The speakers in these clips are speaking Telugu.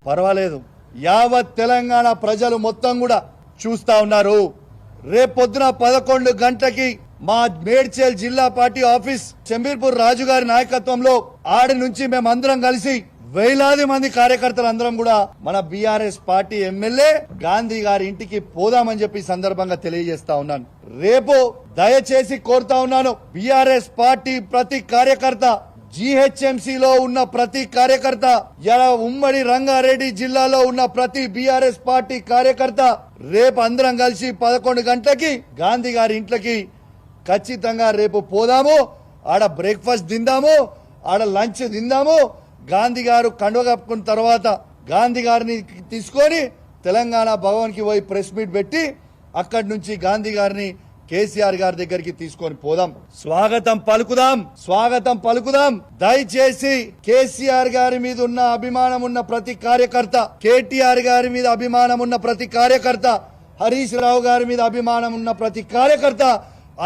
పర్వాలేదు, యావత్ తెలంగాణ ప్రజలు మొత్తం కూడా చూస్తా ఉన్నారు. రేపొద్దున 11 గంటలకి మా మేడ్చల్ జిల్లా పార్టీ ఆఫీస్ షంబీర్పూర్ రాజు గారి నాయకత్వంలో ఆడి నుంచి మేమందరం కలిసి వేలాది మంది కార్యకర్తలు అందరం కూడా మన బీఆర్ఎస్ పార్టీ ఎమ్మెల్యే గాంధీ గారి ఇంటికి పోదామని చెప్పి సందర్భంగా తెలియజేస్తా ఉన్నాను. రేపు దయచేసి కోరుతా ఉన్నాను, బీఆర్ఎస్ పార్టీ ప్రతి కార్యకర్త, జీహెచ్ఎంసీలో ఉన్న ప్రతి కార్యకర్త, ఇలా ఉమ్మడి రంగారెడ్డి జిల్లాలో ఉన్న ప్రతి బీఆర్ఎస్ పార్టీ కార్యకర్త రేపు అందరం కలిసి 11 గంటలకి గాంధీ గారి ఇంట్లోకి ఖచ్చితంగా రేపు పోదాము. ఆడ బ్రేక్ఫాస్ట్ తిందాము, ఆడ లంచ్ తిందాము. గాంధీ గారు కండువ కప్పుకున్న తర్వాత గాంధీ గారిని తీసుకొని తెలంగాణ భవన్ కి పోయి ప్రెస్ మీట్ పెట్టి అక్కడి నుంచి గాంధీ గారిని కేసీఆర్ గారి దగ్గరికి తీసుకొని పోదాం. స్వాగతం పలుకుదాం. దయచేసి కేసీఆర్ గారి మీద ఉన్న అభిమానం ఉన్న ప్రతి కార్యకర్త, కేటీఆర్ గారి మీద అభిమానం ఉన్న ప్రతి కార్యకర్త, హరీష్ రావు గారి మీద అభిమానం ఉన్న ప్రతి కార్యకర్త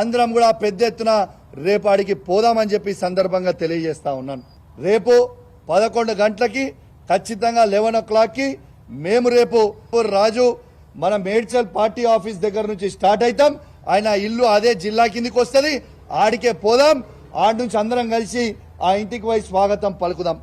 అందరం కూడా పెద్ద ఎత్తున రేపాడికి పోదామని చెప్పి సందర్భంగా తెలియజేస్తా ఉన్నాను. రేపు 11 గంటలకి ఖచ్చితంగా 11 o'clockకి మేము రేపు రాజు మన మేడ్చల్ పార్టీ ఆఫీస్ దగ్గర నుంచి స్టార్ట్ అవుతాం. ఆయన ఇల్లు అదే జిల్లా కిందికి వస్తుంది, ఆడికే పోదాం. ఆడి నుంచి అందరం కలిసి ఆ ఇంటికి పోయి స్వాగతం పలుకుదాం.